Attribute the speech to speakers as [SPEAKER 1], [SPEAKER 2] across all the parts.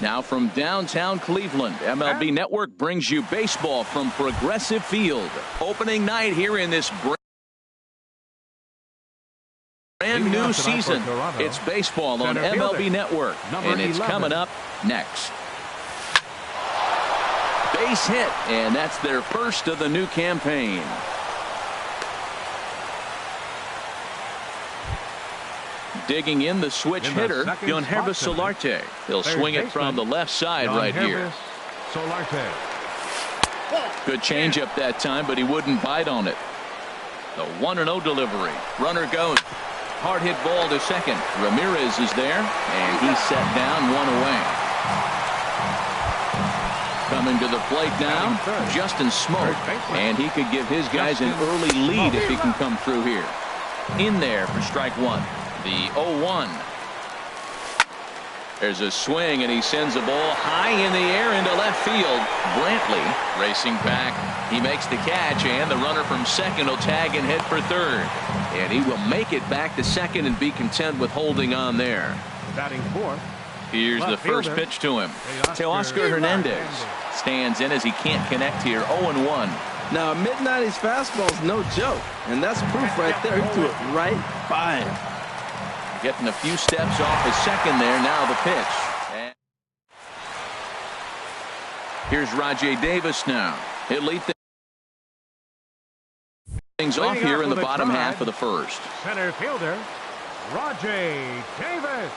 [SPEAKER 1] Now from downtown Cleveland, MLB Network brings you baseball from Progressive Field. Opening night here in this brand new season. It's baseball on MLB Network, and it's coming up next. Base hit, and that's their first of the new campaign. Digging in the switch hitter, Yonhervis Solarte. He'll swing it from the left side right here. Good changeup that time, but he wouldn't bite on it. The 1-0 delivery. Runner goes. Hard hit ball to second. Ramirez is there, and he's set down, one away. Coming to the plate now, Justin Smoke, and he could give his guys an early lead if he can come through here. In there for strike one. The 0-1. There's a swing, and he sends a ball high in the air into left field. Brantley racing back. He makes the catch, and the runner from second will tag and head for third. And he will make it back to second and be content with holding on there.
[SPEAKER 2] Batting fourth.
[SPEAKER 1] Here's the first pitch to him. Teoscar Hernandez stands in as he can't connect here. 0-1.
[SPEAKER 3] Now, mid-90s fastball is no joke, and that's proof right there. He threw it right by him.
[SPEAKER 1] Getting a few steps off his second there. Now the pitch. And here's Rajay Davis now. He'll lead things off here in the bottom half of the first.
[SPEAKER 2] Center fielder, Rajay Davis.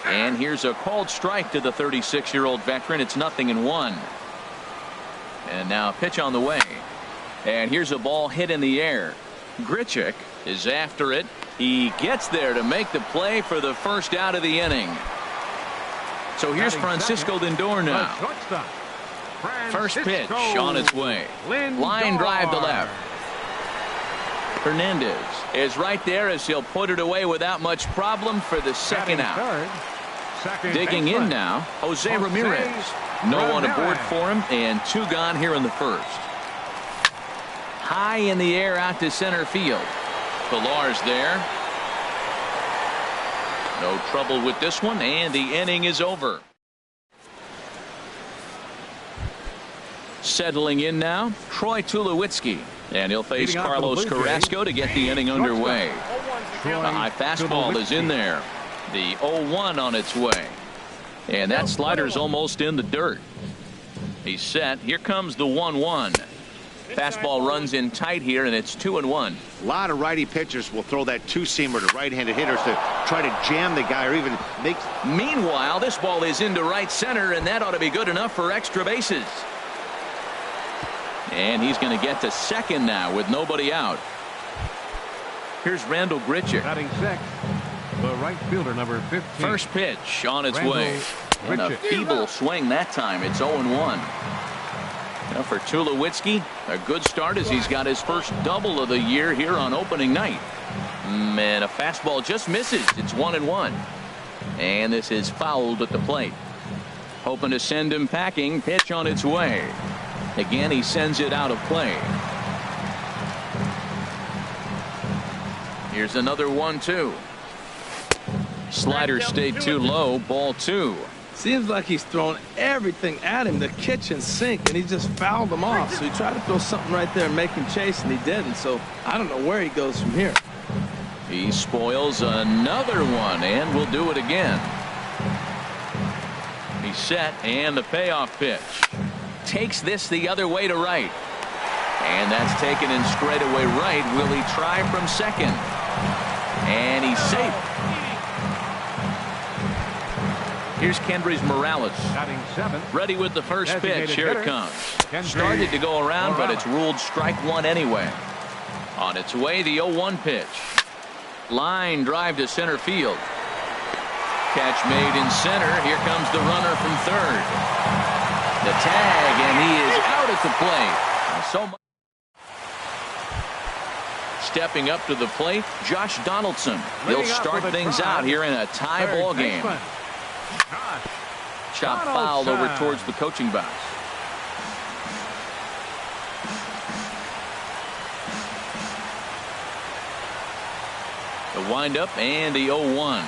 [SPEAKER 1] And here's a called strike to the 36-year-old veteran. It's 0-1. And now a pitch on the way. And here's a ball hit in the air. Grichuk is after it. He gets there to make the play for the first out of the inning. So here's Francisco Lindor now. First pitch on its way. Line drive to left. Hernandez is right there as he'll put it away without much problem for the second out. Digging in now, Jose Ramirez. No one aboard for him, and two gone here in the first. High in the air out to center field. Pilar's there. No trouble with this one, and the inning is over. Settling in now, Troy Tulowitzki, and he'll face Carlos Carrasco to get the inning underway. A high fastball is in there. The 0-1 on its way, and that slider's almost in the dirt. He's set. Here comes the 1-1. Fastball runs in tight here, and it's 2-1.
[SPEAKER 4] A lot of righty pitchers will throw that two-seamer to right-handed hitters to try to jam the guy or even make.
[SPEAKER 1] Meanwhile, this ball is into right center, and that ought to be good enough for extra bases. And he's going to get to second now with nobody out. Here's Randall Grichuk.
[SPEAKER 2] Batting sixth, the right fielder, number 15.
[SPEAKER 1] First pitch on its
[SPEAKER 2] Randall
[SPEAKER 1] way. And a
[SPEAKER 2] Grichuk.
[SPEAKER 1] feeble swing that time. It's 0-1. Now for Tulowitzki, a good start as he's got his first double of the year here on opening night. And a fastball just misses. It's 1-1. And this is fouled at the plate. Hoping to send him packing. Pitch on its way. Again, he sends it out of play. Here's another 1-2. Slider stayed too low. Ball 2.
[SPEAKER 3] Seems like he's thrown everything at him, the kitchen sink, and he just fouled them off. So he tried to throw something right there and make him chase, and he didn't. So I don't know where he goes from here.
[SPEAKER 1] He spoils another one, and will do it again. He's set, and the payoff pitch. Takes this the other way to right. And that's taken in straightaway right. Will he try from second? And he's safe. Here's Kendrys Morales.
[SPEAKER 2] Batting seventh.
[SPEAKER 1] Ready with the first pitch. Here it comes.
[SPEAKER 2] Kendrys
[SPEAKER 1] Started to go around, but it's
[SPEAKER 2] Morales.
[SPEAKER 1] ruled strike one anyway. On its way, the 0-1 pitch. Line drive to center field. Catch made in center. Here comes the runner from third. The tag, and he is out at the plate. So much. Stepping up to the plate, Josh Donaldson. He'll
[SPEAKER 2] Leading up
[SPEAKER 1] start
[SPEAKER 2] with a
[SPEAKER 1] things
[SPEAKER 2] try.
[SPEAKER 1] out here in a tie
[SPEAKER 2] Third
[SPEAKER 1] ball game.
[SPEAKER 2] baseman, Josh
[SPEAKER 1] Shot fouled over
[SPEAKER 2] Donaldson.
[SPEAKER 1] towards the coaching box. The windup and the 0-1.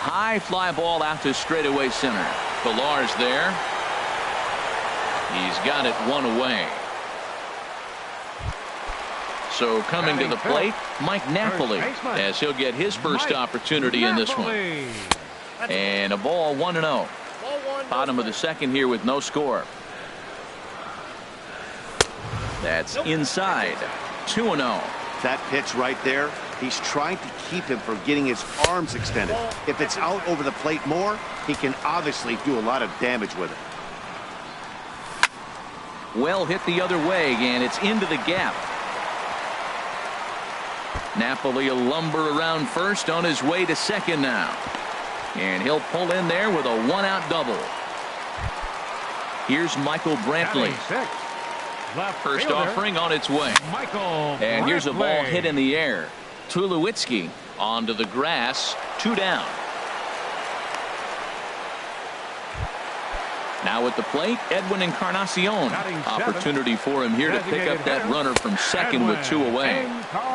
[SPEAKER 1] High fly ball out to straightaway center. Pilar's there. He's got it one away. So coming to the plate, Mike Napoli, as he'll get his first opportunity in this one.
[SPEAKER 2] Napoli.
[SPEAKER 1] And a ball 1-0. Bottom of the second here with no score. That's inside. 2-0.
[SPEAKER 4] That pitch right there, he's trying to keep him from getting his arms extended. If it's out over the plate more, he can obviously do a lot of damage with it.
[SPEAKER 1] Well hit the other way, and it's into the gap. Napoli will lumber around first on his way to second now. And he'll pull in there with a one-out double. Here's Michael Brantley.
[SPEAKER 2] Batting sixth, left
[SPEAKER 1] First
[SPEAKER 2] fielder,
[SPEAKER 1] offering on its way.
[SPEAKER 2] Michael
[SPEAKER 1] And here's a ball
[SPEAKER 2] Brantley.
[SPEAKER 1] hit in the air. Tulowitzki onto the grass. 2 down. Now at the plate, Edwin Encarnacion.
[SPEAKER 2] Batting seventh.
[SPEAKER 1] Opportunity for him here to pick up
[SPEAKER 2] Designated
[SPEAKER 1] that
[SPEAKER 2] hitter,
[SPEAKER 1] runner from second with 2 away.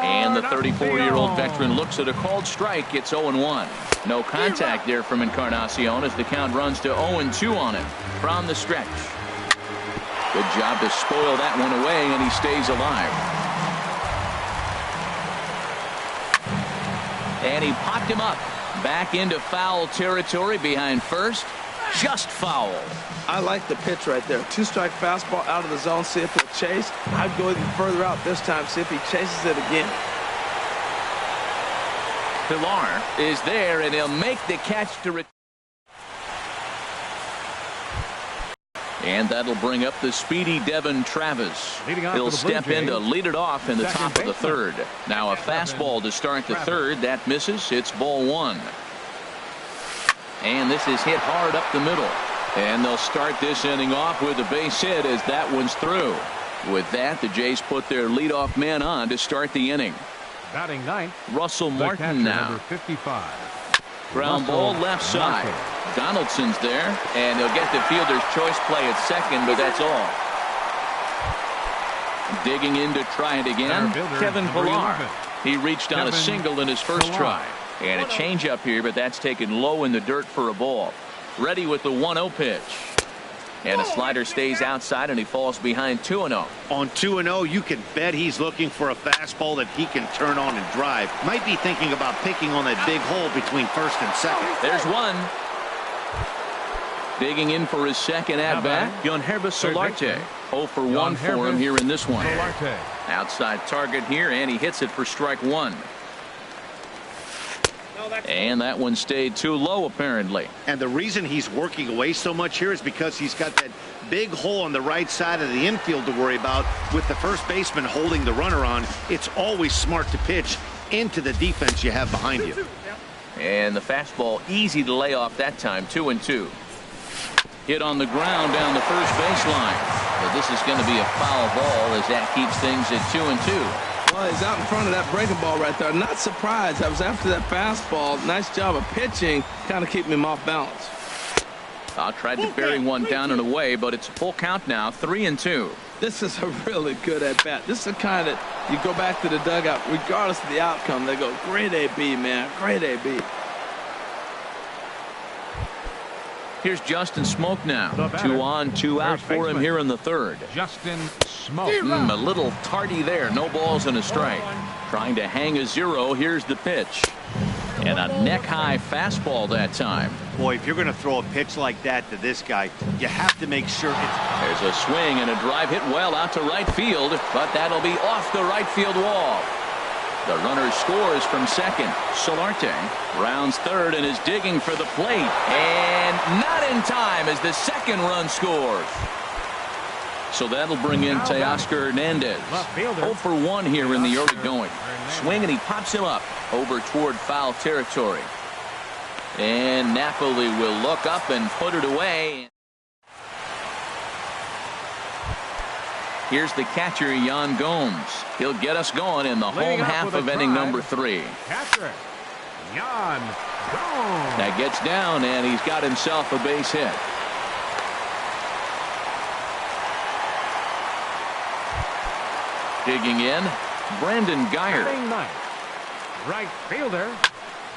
[SPEAKER 1] And the 34-year-old veteran looks at a called strike. It's 0-1. No contact there from Encarnacion as the count runs to 0-2 on him from the stretch. Good job to spoil that one away, and he stays alive. And he popped him up. Back into foul territory behind first. Just foul.
[SPEAKER 3] I like the pitch right there. 2-strike fastball out of the zone. See if he'll chase. I'd go even further out this time. See if he chases it again.
[SPEAKER 1] Pilar is there, and he'll make the catch to and that'll bring up the speedy Devin Travis.
[SPEAKER 2] Leading off
[SPEAKER 1] He'll
[SPEAKER 2] for the Blue
[SPEAKER 1] step in to
[SPEAKER 2] Jays,
[SPEAKER 1] lead it off in the
[SPEAKER 2] second
[SPEAKER 1] top of the
[SPEAKER 2] baseman.
[SPEAKER 1] third. Now a fastball to start the
[SPEAKER 2] Travis.
[SPEAKER 1] third. That misses. It's ball 1. And this is hit hard up the middle. And they'll start this inning off with a base hit as that one's through. With that, the Jays put their leadoff man on to start the inning.
[SPEAKER 2] Batting ninth,
[SPEAKER 1] Russell
[SPEAKER 2] the
[SPEAKER 1] Martin
[SPEAKER 2] catcher,
[SPEAKER 1] now.
[SPEAKER 2] number 55.
[SPEAKER 1] Ground ball left side.
[SPEAKER 2] Martin.
[SPEAKER 1] Donaldson's there, and he'll get the fielder's choice play at second, but that's all. Digging in to try it again,
[SPEAKER 2] Center fielder,
[SPEAKER 1] Kevin
[SPEAKER 2] number
[SPEAKER 1] Pilar.
[SPEAKER 2] 11.
[SPEAKER 1] He reached on a
[SPEAKER 2] Kevin
[SPEAKER 1] single in his first
[SPEAKER 2] Pilar.
[SPEAKER 1] try. And a changeup here, but that's taken low in the dirt for a ball. Ready with the 1-0 pitch. And a slider stays outside, and he falls behind 2-0.
[SPEAKER 4] On 2-0, you can bet he's looking for a fastball that he can turn on and drive. Might be thinking about picking on that big hole between first and second.
[SPEAKER 1] There's one. Digging in for his second at-bat, Yonhervis Solarte. 0 for 1 for him here in this one.
[SPEAKER 2] Solarte.
[SPEAKER 1] Outside target here, and he hits it for strike 1. And that one stayed too low, apparently.
[SPEAKER 4] And the reason he's working away so much here is because he's got that big hole on the right side of the infield to worry about. With the first baseman holding the runner on, it's always smart to pitch into the defense you have behind you.
[SPEAKER 1] And the fastball easy to lay off that time. 2-2. Hit on the ground down the first baseline. But this is going to be a foul ball as that keeps things at 2-2.
[SPEAKER 3] Well, he's out in front of that breaking ball right there. Not surprised. I was after that fastball. Nice job of pitching, kind of keeping him off balance.
[SPEAKER 1] I tried to bury one down and away, but it's a full count now. 3-2.
[SPEAKER 3] This is a really good at-bat. This is the kind that you go back to the dugout, regardless of the outcome, they go, great AB, man, great AB.
[SPEAKER 1] Here's Justin Smoke now. 2 on, 2 out for him here in the third.
[SPEAKER 2] Justin Smoke.
[SPEAKER 1] A little tardy there. No balls and a strike. Trying to hang a 0. Here's the pitch. And a neck-high fastball that time.
[SPEAKER 4] Boy, if you're going to throw a pitch like that to this guy, you have to make sure it's...
[SPEAKER 1] There's a swing and a drive hit well out to right field, but that'll be off the right field wall. The runner scores from second. Solarte rounds third and is digging for the plate. And not in time as the second run scores. So that'll bring in Teoscar Hernandez. 0 for 1 here in the early going. Swing and he pops him up over toward foul territory. And Napoli will look up and put it away. Here's the catcher, Yan Gomes. He'll get us going in the home half of inning number 3.
[SPEAKER 2] Catcher, Yan Gomes.
[SPEAKER 1] That gets down, and he's got himself a base hit. Digging in, Brandon Geyer.
[SPEAKER 2] Right fielder.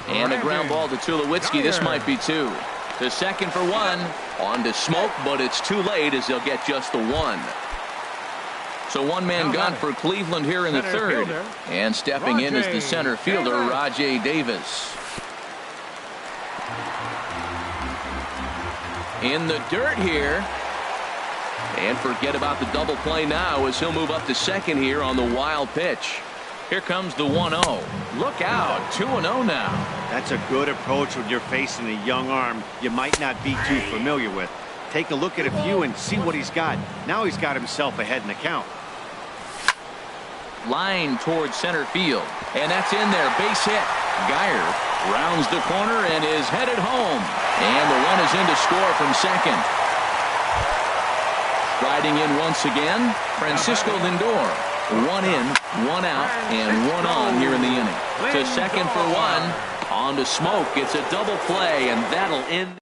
[SPEAKER 1] And a ground ball to Tulowitzki. This might be 2. To second for 1. On to Smoke, but it's too late as they'll get just the 1. So one man gone for Cleveland here in the third. And stepping in is the center fielder, Rajay Davis. In the dirt here. And forget about the double play now as he'll move up to second here on the wild pitch. Here comes the 1-0. Look out, 2-0 now.
[SPEAKER 4] That's a good approach when you're facing a young arm you might not be too familiar with. Take a look at a few and see what he's got. Now he's got himself ahead in the count.
[SPEAKER 1] Line towards center field. And that's in there. Base hit. Geyer rounds the corner and is headed home. And the run is in to score from second. Riding in once again, Francisco Lindor. 1 in, 1 out, and 1 on here in the inning. To second for 1. On to Smoke. It's a double play, and that'll end.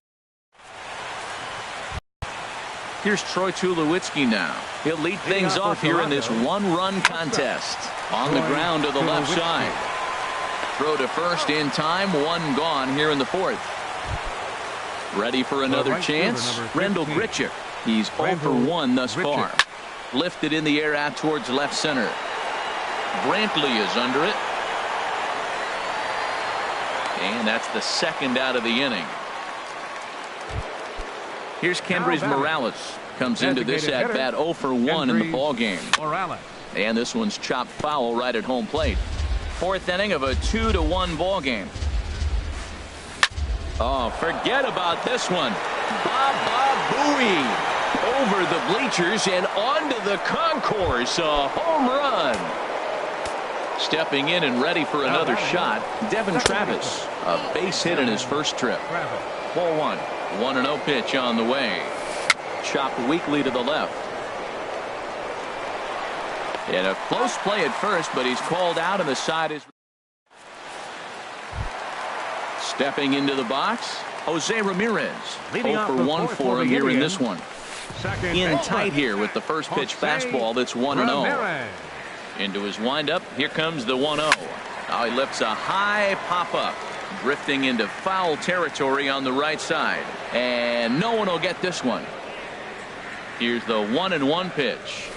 [SPEAKER 1] Here's Troy Tulowitzki now. He'll lead things off here in this 1-run contest. On the ground to the left side. Throw to first in time. 1 gone here in the 4th. Ready for another chance. Rendell Grichuk. He's 0 for 1 thus far. Lifted in the air out towards left center. Brantley is under it. And that's the second out of the inning. Here's Kendrys Morales. Comes into this at bat 0 for 1 in the ball game. And this one's chopped foul right at home plate. 4th inning of a 2-1 ball game. Oh, forget about this one. Baba Booey over the bleachers and onto the concourse. A home run. Stepping in and ready for another shot, Devin Travis. A base hit in his first trip. Ball 1. 1-0 pitch on the way. Chopped weakly to the left. And a close play at first, but he's called out and the side is. Stepping into the box, Jose Ramirez. 0 for 1 for him here in this one. In tight here with the first pitch fastball that's 1-0. Into his windup, here comes the 1-0. Now he lifts a high pop-up. Drifting into foul territory on the right side. And no one will get this one. Here's the 1-1 pitch.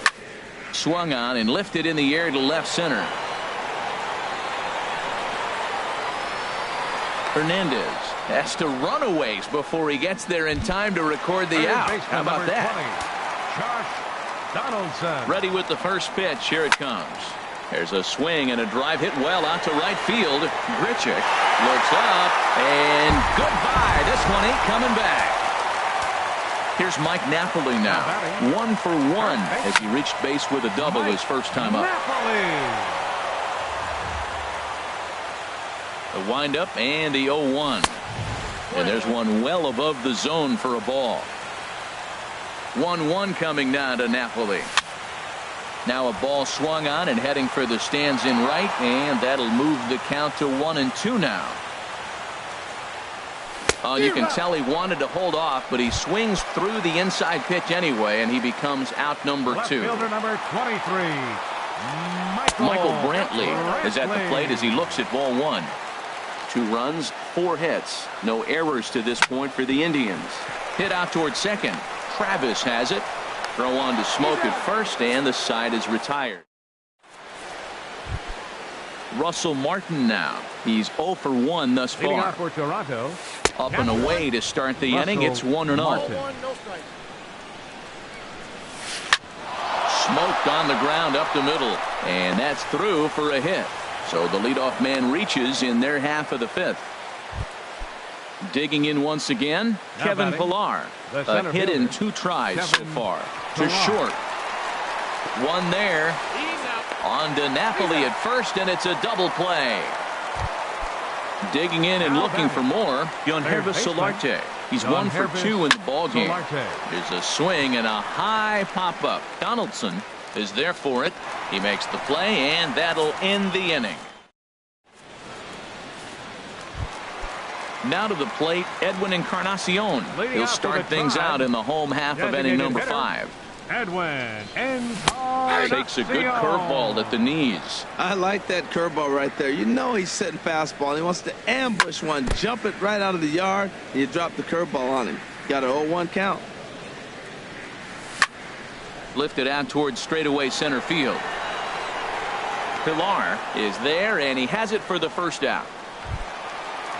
[SPEAKER 1] Swung on and lifted in the air to left center. Hernandez has to run a ways before he gets there in time to record the out. How about that? Ready with the first pitch. Here it comes. There's a swing and a drive hit well out to right field. Grichuk looks up and goodbye. This one ain't coming back. Here's Mike Napoli now. 1 for 1 as he reached base with a double his first time up. The windup and the 0-1. And there's one well above the zone for a ball. 1-1 coming now to Napoli. Now a ball swung on and heading for the stands in right, and that'll move the count to 1-2 now. You can tell he wanted to hold off, but he swings through the inside pitch anyway, and he becomes out number 2.
[SPEAKER 2] Fielder number 23,
[SPEAKER 1] Michael Brantley is at the plate as he looks at ball 1. 2 runs, 4 hits. No errors to this point for the Indians. Hit out towards second. Travis has it. Throw on to Smoke at first, and the side is retired. Russell Martin now. He's 0 for 1 thus
[SPEAKER 2] leading
[SPEAKER 1] far.
[SPEAKER 2] off for Toronto.
[SPEAKER 1] Up and away to start the inning. It's 1-0. Smoked on the ground up the middle, and that's through for a hit. So the leadoff man reaches in their half of the 5th. Digging in once again,
[SPEAKER 2] Now
[SPEAKER 1] Kevin
[SPEAKER 2] batting,
[SPEAKER 1] Pillar.
[SPEAKER 2] the
[SPEAKER 1] A
[SPEAKER 2] center
[SPEAKER 1] hit in
[SPEAKER 2] fielder,
[SPEAKER 1] 2 tries so
[SPEAKER 2] Kevin
[SPEAKER 1] far. To
[SPEAKER 2] Pillar.
[SPEAKER 1] short. One there. On to Napoli at first, and it's a double play. Digging in and
[SPEAKER 2] Now
[SPEAKER 1] looking for
[SPEAKER 2] batting,
[SPEAKER 1] more, Yonhervis
[SPEAKER 2] baseman,
[SPEAKER 1] Solarte. He's 1 for
[SPEAKER 2] Yonhervis
[SPEAKER 1] 2 in the ballgame.
[SPEAKER 2] Solarte.
[SPEAKER 1] There's a swing and a high pop-up. Donaldson is there for it. He makes the play, and that'll end the inning. Now to the plate, Edwin Encarnacion.
[SPEAKER 2] Leading
[SPEAKER 1] He'll
[SPEAKER 2] off for
[SPEAKER 1] start
[SPEAKER 2] the
[SPEAKER 1] things
[SPEAKER 2] Tribe,
[SPEAKER 1] out in the home half of inning
[SPEAKER 2] designated
[SPEAKER 1] number
[SPEAKER 2] hitter,
[SPEAKER 1] 5.
[SPEAKER 2] Edwin Encarnacion.
[SPEAKER 1] Takes a good curveball at the knees.
[SPEAKER 3] I like that curveball right there. You know he's setting fastball, and he wants to ambush one, jump it right out of the yard, and you drop the curveball on him. Got an 0-1 count.
[SPEAKER 1] Lifted out towards straightaway center field. Pillar is there, and he has it for the first out.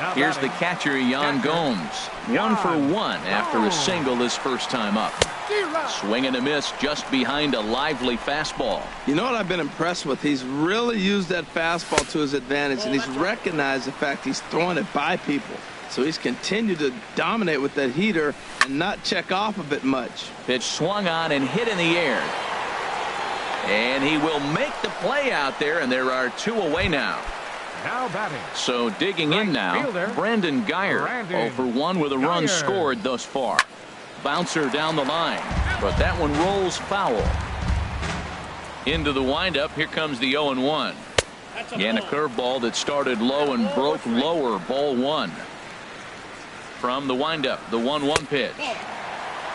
[SPEAKER 2] Now
[SPEAKER 1] Here's the
[SPEAKER 2] batting,
[SPEAKER 1] catcher, Jan
[SPEAKER 2] catcher,
[SPEAKER 1] Gomes. 1
[SPEAKER 2] Jan
[SPEAKER 1] for 1 after a
[SPEAKER 2] Gomes.
[SPEAKER 1] single his first time up. Swing and a miss just behind a lively fastball.
[SPEAKER 3] You know what I've been impressed with? He's really used that fastball to his advantage, and he's recognized the fact he's throwing it by people. So he's continued to dominate with that heater and not check off of it much.
[SPEAKER 1] Pitch swung on and hit in the air. And he will make the play out there, and there are 2 away now.
[SPEAKER 2] now batting.
[SPEAKER 1] So digging in now,
[SPEAKER 2] fielder,
[SPEAKER 1] Brandon Geyer.
[SPEAKER 2] Brandon
[SPEAKER 1] 0 for 1 with a run
[SPEAKER 2] Geyer.
[SPEAKER 1] scored thus far. Bouncer down the line, but that one rolls foul. Into the windup, here comes the 0-1. And a curveball that started low and broke lower, ball 1. From the windup, the 1-1 pitch.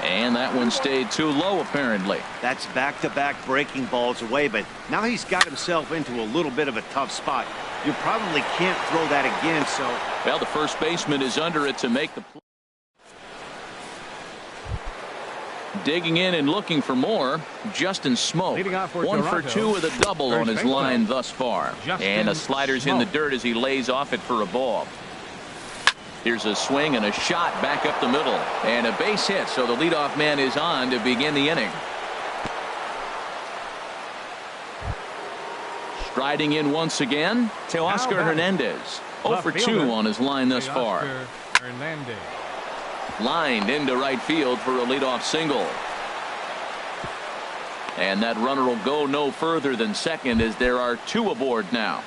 [SPEAKER 1] And that one stayed too low, apparently.
[SPEAKER 4] That's back-to-back breaking balls away, but now he's got himself into a little bit of a tough spot. You probably can't throw that again, so.
[SPEAKER 1] Well, the first baseman is under it to make the play. Digging in and looking for more, Justin Smoke.
[SPEAKER 2] Leading off for
[SPEAKER 1] 1 for
[SPEAKER 2] Toronto,
[SPEAKER 1] 2 with a double on his
[SPEAKER 2] baseman,
[SPEAKER 1] line thus far.
[SPEAKER 2] Justin
[SPEAKER 1] And the slider's in the
[SPEAKER 2] Smoke.
[SPEAKER 1] dirt as he lays off it for a ball. Here's a swing and a shot back up the middle. And a base hit, so the leadoff man is on to begin the inning. Striding in once again, Teoscar
[SPEAKER 2] batting,
[SPEAKER 1] Hernandez. 0
[SPEAKER 2] left
[SPEAKER 1] for 2
[SPEAKER 2] fielder,
[SPEAKER 1] on his line thus far.
[SPEAKER 2] Teoscar Hernandez.
[SPEAKER 1] Lined into right field for a leadoff single. And that runner will go no further than second as there are 2 aboard now.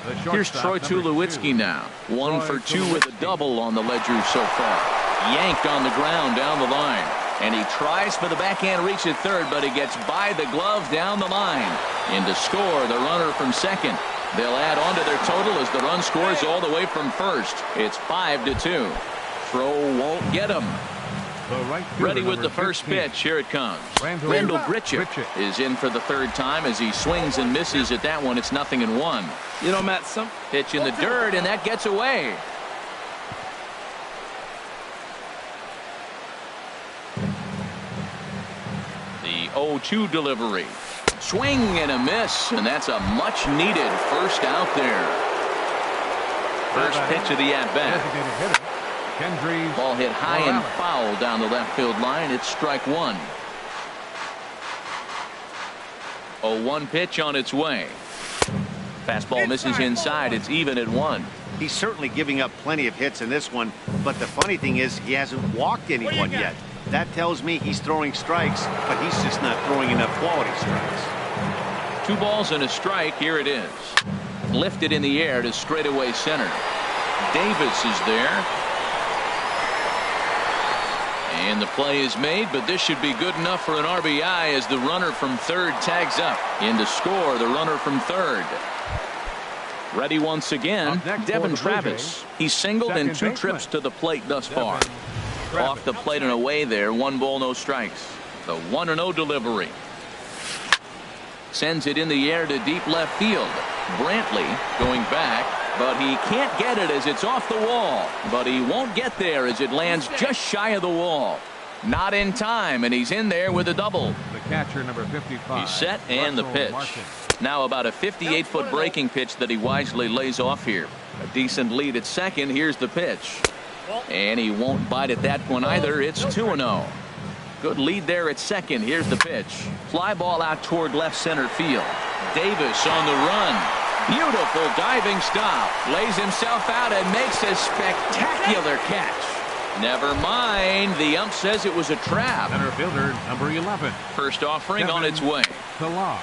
[SPEAKER 2] The
[SPEAKER 1] Here's Troy
[SPEAKER 2] shortstop, number
[SPEAKER 1] Tulowitzki
[SPEAKER 2] 2.
[SPEAKER 1] now. 1
[SPEAKER 2] Troy
[SPEAKER 1] for 2 with a
[SPEAKER 2] Tulowitzki.
[SPEAKER 1] double on the ledger so far. Yanked on the ground down the line. And he tries for the backhand reach at third, but he gets by the glove down the line. In to score, the runner from second. They'll add on to their total as the run scores all the way from first. It's 5-2. Throw won't get him.
[SPEAKER 2] The right fielder,
[SPEAKER 1] Ready with the
[SPEAKER 2] number
[SPEAKER 1] first
[SPEAKER 2] 15.
[SPEAKER 1] pitch. Here it comes.
[SPEAKER 2] Randall
[SPEAKER 1] Grichuk
[SPEAKER 2] Grichuk.
[SPEAKER 1] is in for the 3rd time as he swings and misses at that one. It's 0-1.
[SPEAKER 3] You know, Matt, some
[SPEAKER 1] Pitch in the dirt, and that gets away. The 0-2 delivery. Swing and a miss, and that's a much-needed first out there. First pitch of the at-bat.
[SPEAKER 2] Designated hitter, Kendrys
[SPEAKER 1] Ball hit high and
[SPEAKER 2] Morales.
[SPEAKER 1] foul down the left field line. It's strike 1. 0-1 pitch on its way. Fastball misses inside. It's even at 1.
[SPEAKER 4] He's certainly giving up plenty of hits in this one, but the funny thing is he hasn't walked anyone yet. That tells me he's throwing strikes, but he's just not throwing enough quality strikes.
[SPEAKER 1] 2 balls and a strike. Here it is. Lifted in the air to straightaway center. Davis is there. And the play is made, but this should be good enough for an RBI as the runner from third tags up. In to score, the runner from third. Ready once again, Devin Travis. He's singled in 2 trips to the plate thus far. Off the plate and away there, 1 ball, no strikes. The 1-0 delivery. Sends it in the air to deep left field. Brantley going back, but he can't get it as it's off the wall. But he won't get there as it lands just shy of the wall. Not in time, and he's in there with a double.
[SPEAKER 2] The catcher, number 55.
[SPEAKER 1] He's set, and the pitch. Now about a 58-foot breaking pitch that he wisely lays off here. A decent lead at second. Here's the pitch. And he won't bite at that one either. It's 2-0. Good lead there at second. Here's the pitch. Fly ball out toward left center field. Davis on the run. Beautiful diving stop. Lays himself out and makes a spectacular catch. Never mind. The ump says it was a trap.
[SPEAKER 2] Center fielder, number 11.
[SPEAKER 1] First offering on its way.
[SPEAKER 2] Pilar.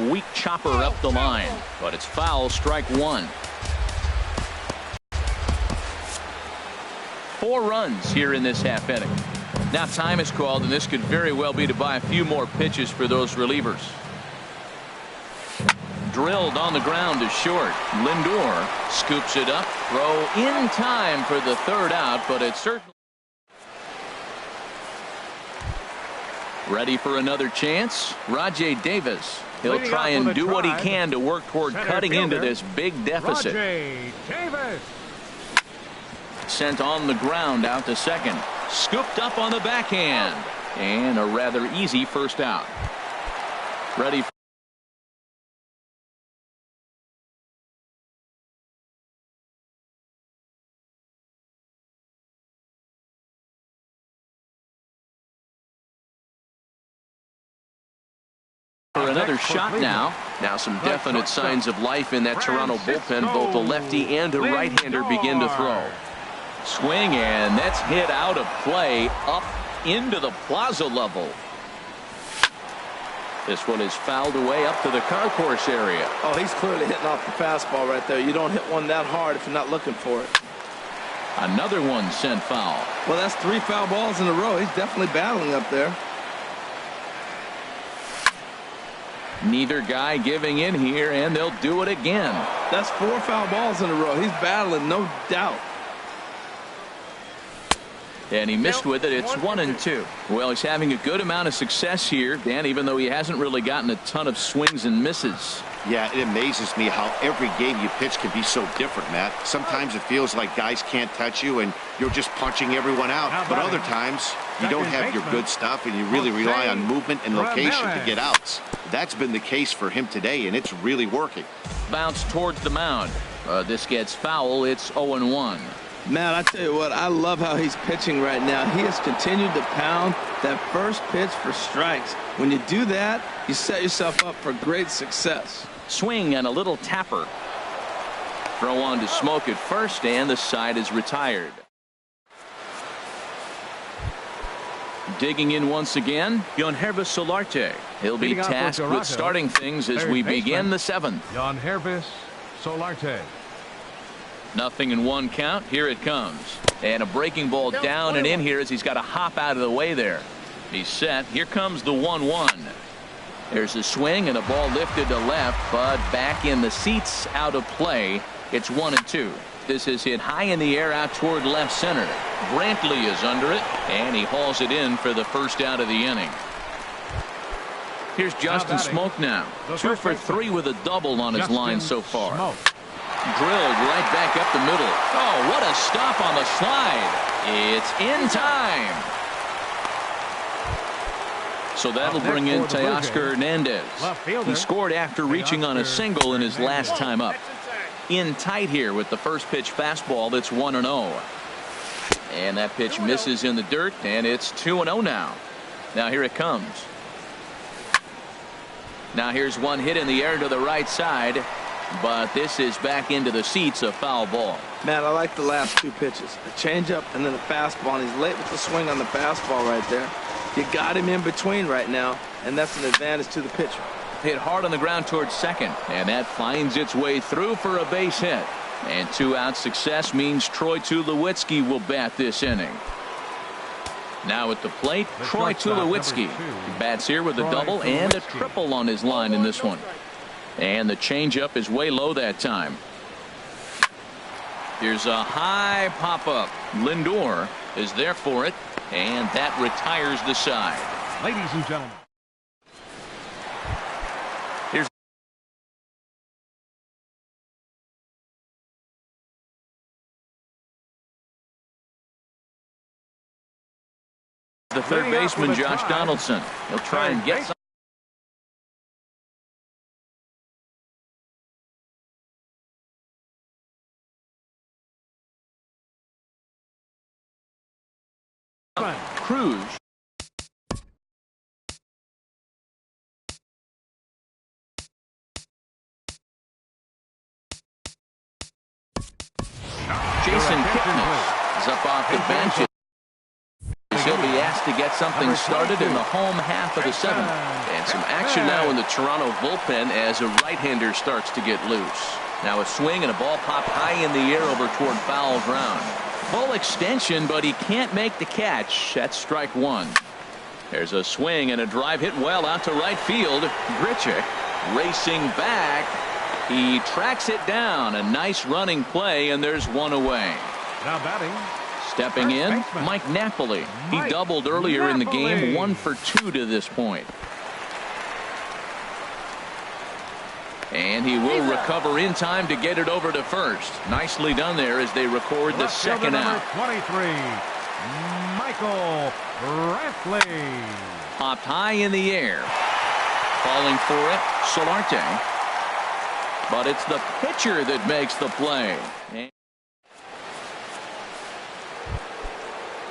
[SPEAKER 1] Weak chopper up the line, but it's foul. Strike 1. 4 runs here in this half inning. Now time is called, and this could very well be to buy a few more pitches for those relievers. Drilled on the ground to short. Lindor scoops it up. Throw in time for the third out, but it's certainly ready for another chance. Rajai Davis. He'll try and do what he can to work toward cutting into this big deficit.
[SPEAKER 2] Rajai Davis.
[SPEAKER 1] Sent on the ground out to second. Scooped up on the backhand. And a rather easy first out. Ready for another shot now. Now some definite signs of life in that Toronto bullpen. Both the lefty and the right-hander begin to throw. Swing, and that's hit out of play up into the plaza level. This one is fouled away up to the concourse area.
[SPEAKER 3] Oh, he's clearly hitting off the fastball right there. You don't hit one that hard if you're not looking for it.
[SPEAKER 1] Another one sent foul.
[SPEAKER 3] Well, that's 3 foul balls in a row. He's definitely battling up there.
[SPEAKER 1] Neither guy giving in here, and they'll do it again.
[SPEAKER 3] That's 4 foul balls in a row. He's battling, no doubt.
[SPEAKER 1] And he missed with it. It's 1-2. Well, he's having a good amount of success here, Dan, even though he hasn't really gotten a ton of swings and misses.
[SPEAKER 4] Yeah, it amazes me how every game you pitch can be so different, Matt. Sometimes it feels like guys can't touch you and you're just punching everyone out. But other times you don't have your good stuff and you really rely on movement and location to get outs. That's been the case for him today, and it's really working.
[SPEAKER 1] Bounce towards the mound. This gets foul. It's 0-1.
[SPEAKER 3] Man, I tell you what, I love how he's pitching right now. He has continued to pound that first pitch for strikes. When you do that, you set yourself up for great success.
[SPEAKER 1] Swing and a little tapper. Throw on to Smoke at first, and the side is retired. Digging in once again, Yangervis Solarte. He'll be tasked with starting things as we begin the 7th.
[SPEAKER 2] Yangervis Solarte.
[SPEAKER 1] 0-1 count. Here it comes. And a breaking ball down and in here as he's got to hop out of the way there. He's set. Here comes the 1-1. There's a swing and a ball lifted to left, but back in the seats, out of play. It's 1-2. This is hit high in the air out toward left center. Brantley is under it, and he hauls it in for the first out of the inning. Here's Justin Smoke now. 2 for 3 with a double on his line so far. Drilled right back up the middle. Oh, what a stop on the slide. It's in time. So that'll bring in Teoscar Hernandez. He scored after reaching on a single in his last time up. In tight here with the first pitch fastball. That's 1-0. And that pitch misses in the dirt, and it's 2-0 now. Now here it comes. Now here's one hit in the air to the right side. But this is back into the seats, a foul ball.
[SPEAKER 3] Man, I like the last 2 pitches. A changeup and then a fastball. And he's late with the swing on the fastball right there. You got him in between right now, and that's an advantage to the pitcher.
[SPEAKER 1] hit hard on the ground towards second, and that finds its way through for a base hit. And 2-out success means Troy Tulowitzki will bat this inning. Now at the plate, Troy Tulowitzki. He bats here with a double and a triple on his line in this one. And the changeup is way low that time. Here's a high pop-up. Lindor is there for it, and that retires the side.
[SPEAKER 2] Ladies and gentlemen.
[SPEAKER 1] Here's the third baseman, Josh Donaldson. He'll try and get some. Cruz. Jason Kipnis is up off the bench. He'll be asked to get something started in the home half of the seventh. And some action now in the Toronto bullpen as a right-hander starts to get loose. Now a swing and a ball popped high in the air over toward foul ground. Full extension, but he can't make the catch. That's strike one. There's a swing and a drive hit well out to right field. Grichuk racing back. He tracks it down. A nice running play, and there's one away.
[SPEAKER 2] Now batting.
[SPEAKER 1] Stepping in, Mike Napoli. He doubled earlier in the game, 1 for 2 to this point. And he will recover in time to get it over to first. Nicely done there as they record the second out.
[SPEAKER 2] 23, Michael Brantley.
[SPEAKER 1] Popped high in the air. Falling for it, Solarte. But it's the pitcher that makes the play.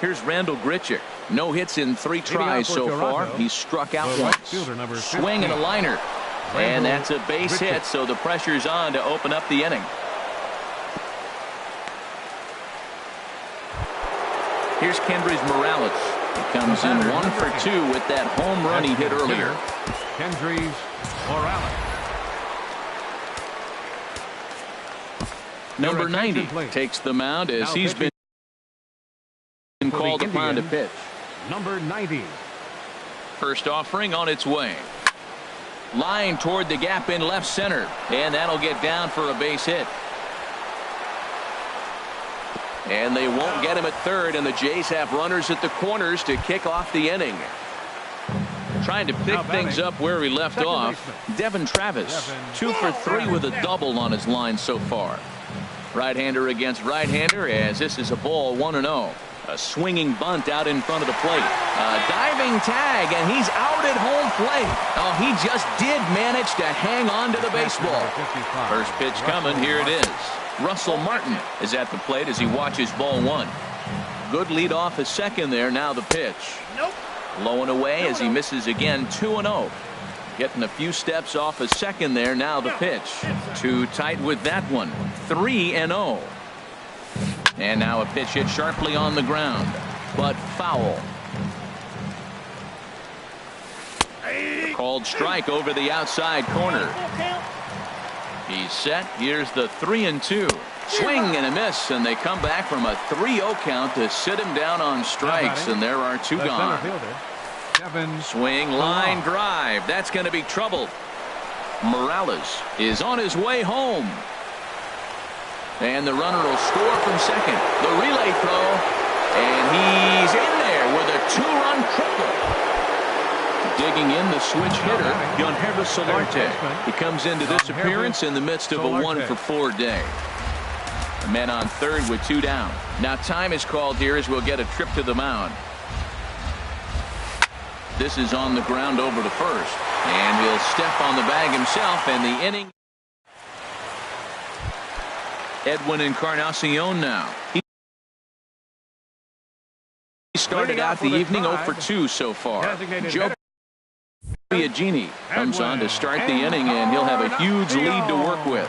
[SPEAKER 1] Here's Randall Grichuk. No hits in 3 tries so far. He's struck out once. Swing and a liner. And that's a base hit, so the pressure's on to open up the inning. Here's Kendrys Morales. He comes in 1 for 2 with that home run he hit earlier.
[SPEAKER 2] Kendrys Morales.
[SPEAKER 1] Number 90 takes the mound as he's been called upon to pitch.
[SPEAKER 2] Number 90.
[SPEAKER 1] First offering on its way. Line toward the gap in left center, and that'll get down for a base hit. And they won't get him at third, and the Jays have runners at the corners to kick off the inning. Trying to pick things up where he left off. Devin Travis, 2 for 3 with a double on his line so far. Right-hander against right-hander as this is a ball 1-0. A swinging bunt out in front of the plate. A diving tag, and he's out at home plate. Oh, he just did manage to hang on to the baseball. First pitch coming. Here it is. Russell Martin is at the plate as he watches ball 1. Good lead off a second there. Now the pitch. Low and away as he misses again. 2-0. Getting a few steps off a second there. Now the pitch. Too tight with that one. 3-0. And now a pitch hit sharply on the ground, but foul. A called strike over the outside corner. He's set. Here's the 3-2. Swing and a miss, and they come back from a 3-0 count to sit him down on strikes, and there are 2 gone. Swing, line, drive. That's going to be trouble. Morales is on his way home. And the runner will score from second. The relay throw. And he's in there with a 2-run triple. Digging in the switch hitter, Yangervis Solarte. He comes into this appearance in the midst of a 1 for 4 day. The man on third with 2 down. Now time is called here as we'll get a trip to the mound. This is on the ground over to first. And he'll step on the bag himself, and the inning. Edwin Encarnacion now. He started out the evening 0 for 2 so far. Joe Biagini comes on to start the inning, and he'll have a huge lead to work with.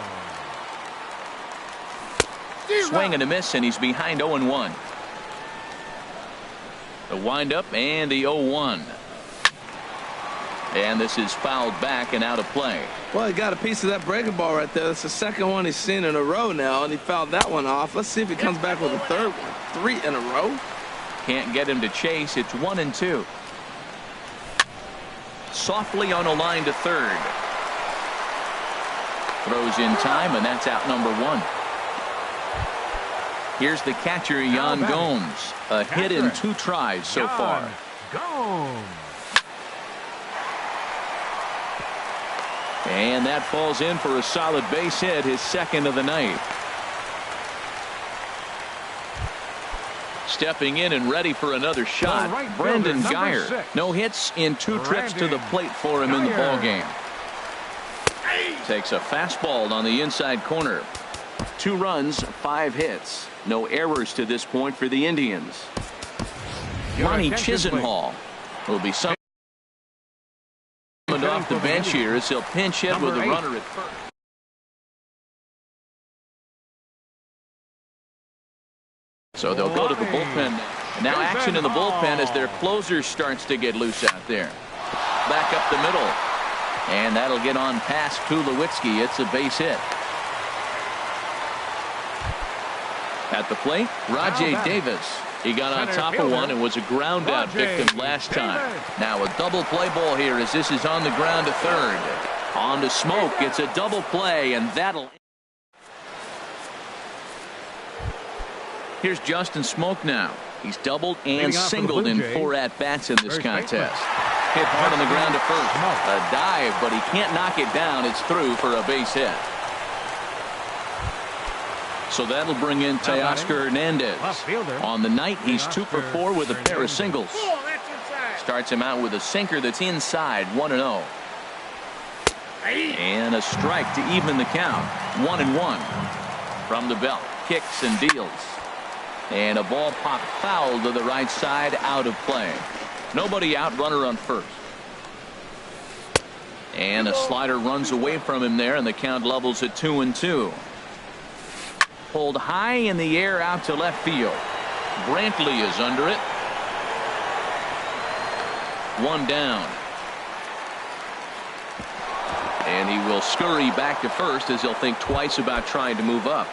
[SPEAKER 1] Swing and a miss, and he's behind 0-1. The windup and the 0-1. And this is fouled back and out of play.
[SPEAKER 3] Well, he got a piece of that breaking ball right there. That's the second one he's seen in a row now, and he fouled that one off. Let's see if he comes back with a third one. 3 in a row.
[SPEAKER 1] Can't get him to chase. It's 1-2. Softly on a line to third. Throws in time, and that's out number 1. Here's the catcher, Yan Gomes. A hit in 2 tries so far.
[SPEAKER 2] Gomes.
[SPEAKER 1] And that falls in for a solid base hit, his second of the night. Stepping in and ready for another shot,
[SPEAKER 2] right
[SPEAKER 1] Brandon
[SPEAKER 2] fielder,
[SPEAKER 1] Geyer.
[SPEAKER 2] 6.
[SPEAKER 1] No hits in 2 trips to the plate for him in the ball game. Takes a fastball on the inside corner. 2 runs, 5 hits. No errors to this point for the Indians. Monty Chisenhall will be summoned off the bench here as he'll pinch hit with a runner at first. So they'll go to the bullpen. And now action in the bullpen as their closer starts to get loose out there. Back up the middle. And that'll get on past Tulowitzki. It's a base hit. At the plate, Rajay Davis. He got on top of one and was a ground out victim last time. Now a double play ball here as this is on the ground to third. On to Smoke. It's a double play, and that'll. Here's Justin Smoke now. He's doubled and singled in 4 at-bats in this contest. Hit hard on the ground to first. A dive, but he can't knock it down. It's through for a base hit. So that'll bring in Teoscar Hernandez. On the night, he's 2 for 4 with a pair of singles. Starts him out with a sinker that's inside, 1-0. And a strike to even the count, 1-1. From the belt, kicks and deals. And a ball popped foul to the right side, out of play. Nobody out, runner on first. And a slider runs away from him there, and the count levels at 2-2. Pulled high in the air out to left field. Brantley is under it. 1 down. And he will scurry back to first as he'll think twice about trying to move up.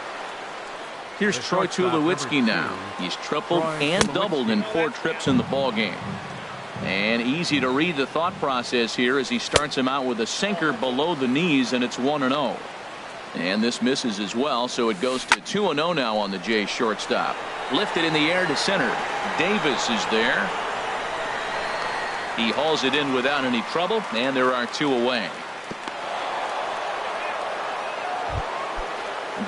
[SPEAKER 1] Here's Troy Tulowitzki now. He's tripled and doubled in 4 trips in the ball game. And easy to read the thought process here as he starts him out with a sinker below the knees, and it's 1-0. And this misses as well, so it goes to 2-0 now on the Jays shortstop. Lifted in the air to center. Davis is there. He hauls it in without any trouble, and there are 2 away.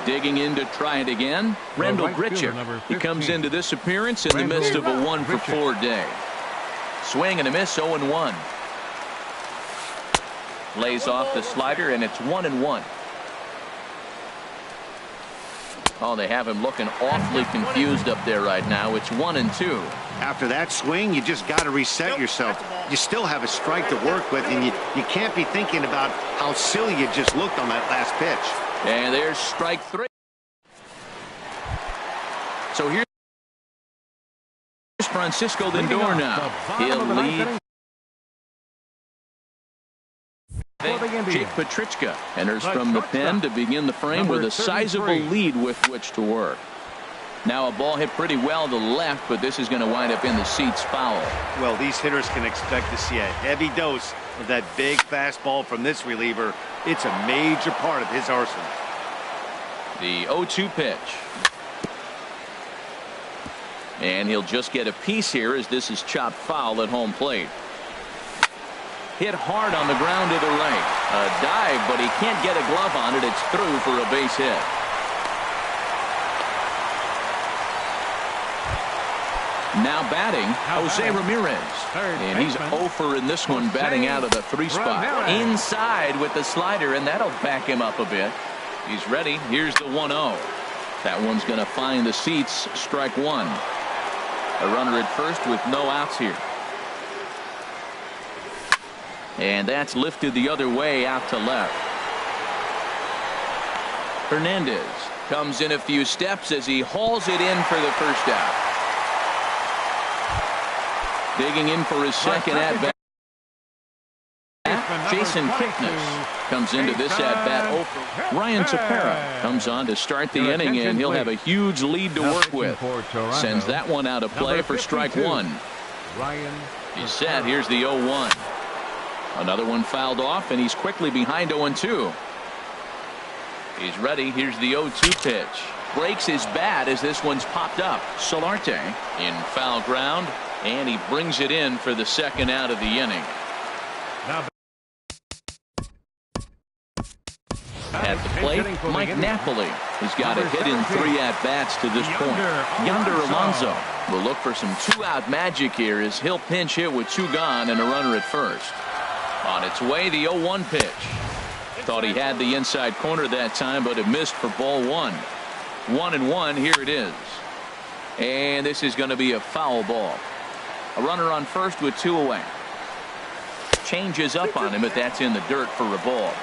[SPEAKER 1] Digging in to try it again, Randall Grichuk. He comes into this appearance in the midst of a 1-for-4 day. Swing and a miss, 0-1. Lays off the slider, and it's 1-1. Oh, they have him looking awfully confused up there right now. It's 1-2.
[SPEAKER 4] After that swing, you just got to reset yourself. You still have a strike to work with, and you can't be thinking about how silly you just looked on that last pitch.
[SPEAKER 1] And there's strike 3. So here's Francisco Lindor now. He'll lead. Jake Petrichka enters from the pen to begin the frame with a sizable lead with which to work. Now a ball hit pretty well to the left, but this is going to wind up in the seats foul.
[SPEAKER 4] Well, these hitters can expect to see a heavy dose of that big fastball from this reliever. It's a major part of his arsenal.
[SPEAKER 1] The 0-2 pitch. And he'll just get a piece here as this is chopped foul at home plate. Hit hard on the ground to the right. A dive, but he can't get a glove on it. It's through for a base hit. Now batting, Jose Ramirez. And he's 0 in this one, batting out of the 3 spot. Inside with the slider, and that'll back him up a bit. He's ready. Here's the 1-0. That one's going to find the seats. Strike 1. A runner at first with no outs here. And that's lifted the other way out to left. Hernandez comes in a few steps as he hauls it in for the first out. Digging in for his second at bat. Jason Kipnis comes into this at-bat open. Ryan Tepera comes on to start the inning, and he'll have a huge lead to work with. Sends that one out of play for strike one. He's set. Here's the 0-1. Another one fouled off, and he's quickly behind 0-2. He's ready. Here's the 0-2 pitch. Breaks his bat as this one's popped up. Solarte in foul ground, and he brings it in for the second out of the inning. At the plate, Mike Napoli has got a hit in 3 at-bats to this point. Yonder Alonso will look for some 2-out magic here as he'll pinch hit with 2 gone and a runner at first. On its way, the 0-1 pitch. Thought he had the inside corner that time, but it missed for ball 1. 1-1, here it is. And this is going to be a foul ball. A runner on first with 2 away. Changes up on him, but that's in the dirt for a ball.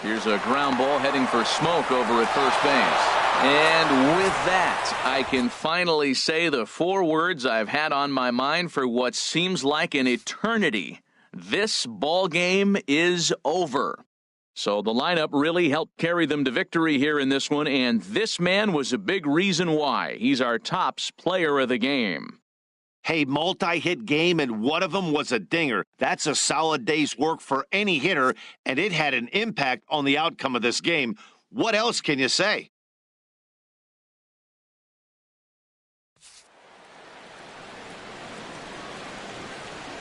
[SPEAKER 1] Here's a ground ball heading for Smoke over at first base. And with that, I can finally say the 4 words I've had on my mind for what seems like an eternity. This ball game is over. So the lineup really helped carry them to victory here in this one, and this man was a big reason why. He's our tops player of the game.
[SPEAKER 4] Hey, multi-hit game, and one of them was a dinger. That's a solid day's work for any hitter, and it had an impact on the outcome of this game. What else can you say?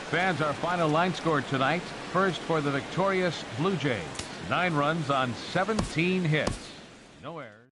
[SPEAKER 2] Fans, our final line score tonight. First for the victorious Blue Jays. 9 runs on 17 hits. No errors.